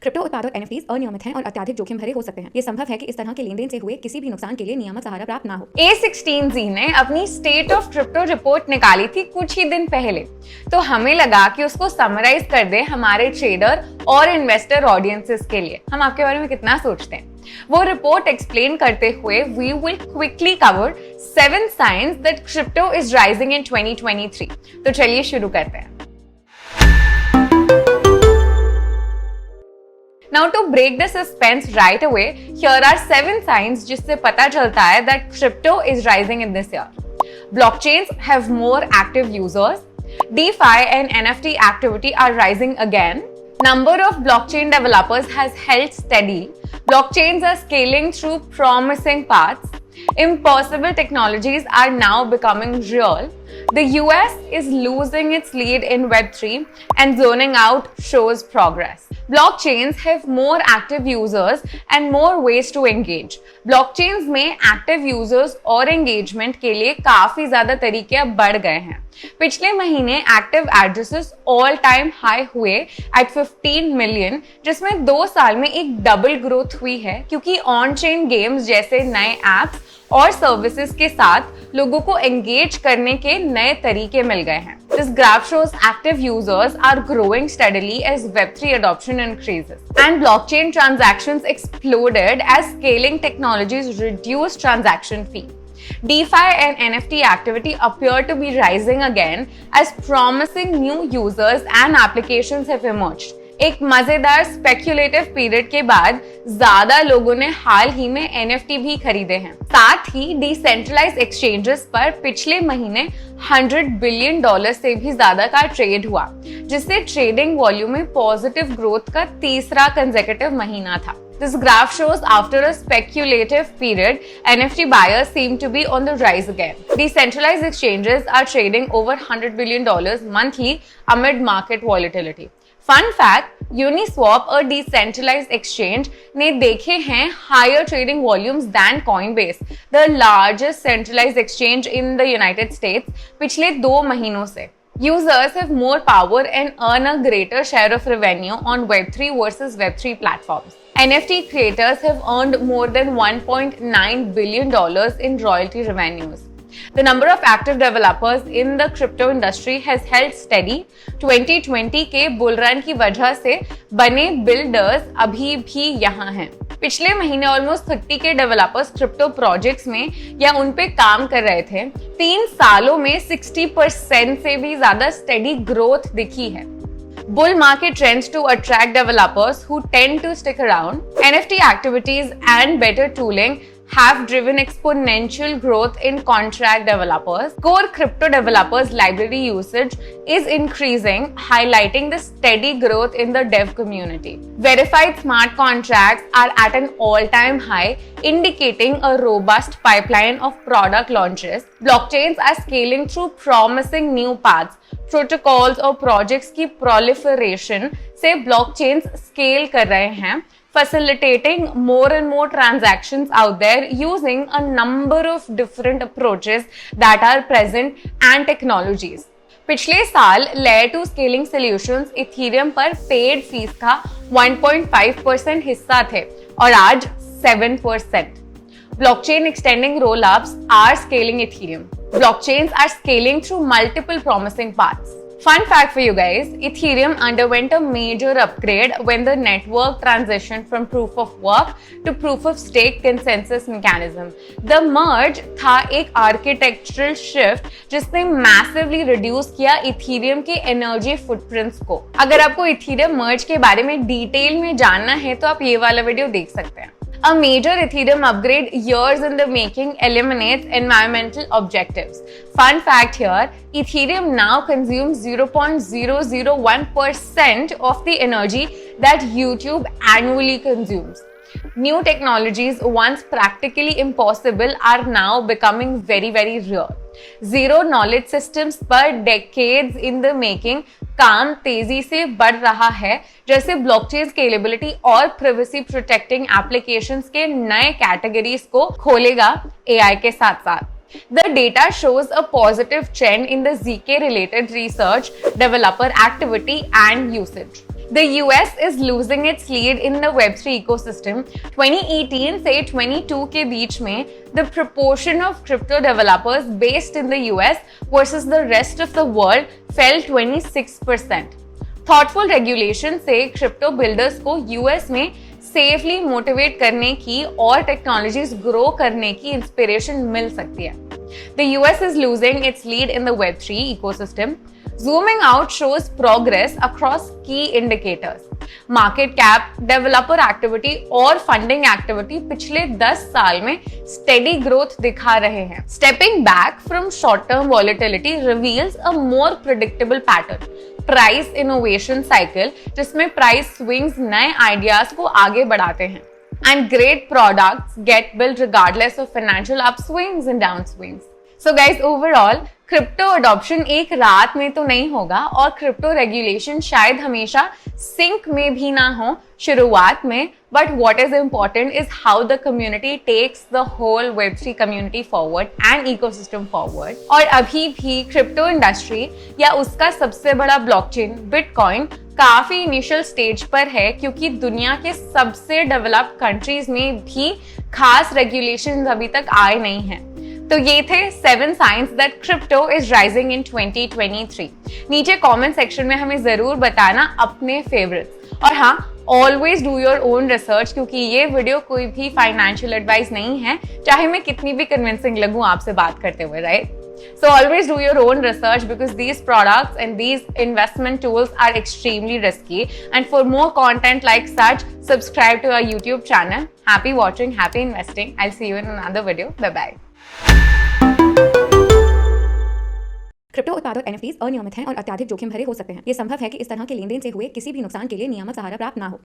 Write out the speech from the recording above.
Crypto उत्पाद और NFTs अनियमित हैं और अत्यधिक जोखिम भरे हो सकते हैं। ये संभव है कि इस तरह के लेनदेन से हुए किसी भी नुकसान के लिए नियामक सहारा प्राप्त ना हो। A16Z ने अपनी स्टेट ऑफ क्रिप्टो रिपोर्ट निकाली थी कुछ ही दिन पहले, तो हमें लगा कि उसको समराइज कर दे हमारे ट्रेडर और इन्वेस्टर ऑडियंसेस के लिए। हम आपके बारे में कितना सोचते हैं। वो रिपोर्ट एक्सप्लेन करते हुए we will quickly cover 7 signs that crypto is rising in 2023। तो चलिए शुरू करते हैं। Now to break the suspense right away, here are 7 signs जिससे पता चलता है that crypto is rising in this year. Blockchains have more active users. DeFi and NFT activity are rising again. Number of blockchain developers has held steady. Blockchains are scaling through promising paths. Impossible technologies are now becoming real. The US is losing its lead in Web3 and zoning out shows progress. Blockchains have more active users and more ways to engage. Blockchains में active users और engagement के लिए काफी ज्यादा तरीके अब बढ़ गए हैं। पिछले महीने active addresses all time high हुए एट 15 मिलियन, जिसमें 2 साल में एक डबल ग्रोथ हुई है क्योंकि ऑन चेन गेम्स जैसे नए एप्स और सर्विसेज के साथ लोगों को एंगेज करने के नए तरीके मिल गए हैं। This graph shows active users are growing steadily as Web3 adoption increases. And blockchain transactions exploded as scaling technologies reduce transaction fee. DeFi and NFT activity appear to be rising again as promising new users and applications have emerged. एक मजेदार speculative period के बाद ज्यादा लोगों ने हाल ही में NFT भी खरीदे हैं। साथ ही डिसेंट्रलाइज्ड एक्सचेंजेस पर पिछले महीने $100 बिलियन से भी ज्यादा का ट्रेड हुआ, जिससे ट्रेडिंग वॉल्यूम में पॉजिटिव ग्रोथ का तीसरा कंसेक्यूटिव महीना था। This graph shows after a speculative period, NFT buyers seem to be on the rise again. Decentralized exchanges are trading over $100 billion monthly amid market volatility. Fun fact, Uniswap, a decentralized exchange, ने देखे हैं higher trading volumes than Coinbase, the largest centralized exchange in the United States, पिछले 2 महीनों से। Users have more power and earn a greater share of revenue on Web3 versus Web3 platforms. NFT creators have earned more than $1.9 billion in royalty revenues. The number of active developers in the crypto industry has held steady. 2020 के bull run की वजह से बने builders अभी भी यहाँ हैं। पिछले महीने ऑलमोस्ट 30 के डेवलपर्स क्रिप्टो प्रोजेक्ट्स में या उन पे काम कर रहे थे। 3 सालों में 60% से भी ज्यादा स्टेडी ग्रोथ दिखी है। Bull market trends to attract developers who tend to stick around. NFT activities and better tooling have driven exponential growth in contract developers. Core crypto developers library usage is increasing, highlighting the steady growth in the dev community. Verified smart contracts are at an all-time high, indicating a robust pipeline of product launches. Blockchains are scaling through promising new paths. Protocols और projects की proliferation से blockchains scale कर रहे हैं, facilitating more and more transactions out there using a number of different approaches that are present and technologies. पिछले साल Layer 2 scaling solutions Ethereum पर paid fees का 1.5% हिस्सा थे और आज 7%. Blockchain extending rollups are scaling Ethereum. Blockchains are scaling through multiple promising paths. Fun fact for you guys, Ethereum underwent a major upgrade when the network transitioned from proof of work to proof of stake consensus mechanism. The merge था एक architectural shift जिसने massively reduce किया Ethereum के energy footprints को। अगर आपको Ethereum merge के बारे में डिटेल में जानना है तो आप ये वाला वीडियो देख सकते हैं। A major Ethereum upgrade years in the making eliminates environmental objectives. Fun fact here, Ethereum now consumes 0.001% of the energy that YouTube annually consumes. New technologies, once practically impossible, are now becoming very, very real. Zero knowledge systems पर decades in the making काम तेजी से बढ़ रहा है, जैसे blockchain scalability और privacy protecting applications के नए कैटेगरीज को खोलेगा एआई के साथ साथ। The data shows a positive trend in the ZK related research, developer activity and usage. The US is losing its lead in the Web3 ecosystem. 2018 से 22 के बीच में the proportion of crypto developers based in the US versus the rest of the world fell 26%. Thoughtful regulation से crypto builders को US में safely motivate करने की और technologies grow करने की inspiration मिल सकती है. The US is losing its lead in the Web3 ecosystem. Zooming out shows progress across key indicators. Market cap, developer activity और funding activity पिछले 10 साल में steady growth दिखा रहे हैं. Stepping back from short-term volatility reveals a more predictable pattern. Price innovation cycle जिसमें price swings नए ideas को आगे बढ़ाते हैं. And great products get built regardless of financial upswings and downswings. So guys, overall, crypto adoption एक रात में तो नहीं होगा और क्रिप्टो रेगुलेशन शायद हमेशा सिंक में भी ना हो शुरुआत में, but what is important is how the community takes the whole वेब3 community forward and ecosystem forward. और अभी भी क्रिप्टो इंडस्ट्री या उसका सबसे बड़ा ब्लॉकचेन बिटकॉइन काफी इनिशियल स्टेज पर है, क्योंकि दुनिया के सबसे डेवलप्ड कंट्रीज में भी खास रेगुलेशन अभी तक आए नहीं हैं. तो ये थे 7 signs that crypto is rising in 2023. नीचे कमेंट सेक्शन में हमें जरूर बताना अपने फेवरेट्स. और हाँ, always do your own research, क्योंकि ये वीडियो कोई भी फाइनेंशियल एडवाइस नहीं है, चाहे मैं कितनी भी कन्विंसिंग लगूं आपसे बात करते हुए, right? So always do your own research because these products and these investment tools are extremely risky. And for more content like such, subscribe to our YouTube channel. Happy watching, happy investing. I'll see you in another video. Bye bye. Crypto उत्पाद और NFTs अनियमित हैं और अत्यधिक जोखिम भरे हो सकते हैं. ये संभव है कि इस तरह के लेनदेन से हुए किसी भी नुकसान के लिए नियामक सहारा प्राप्त ना हो.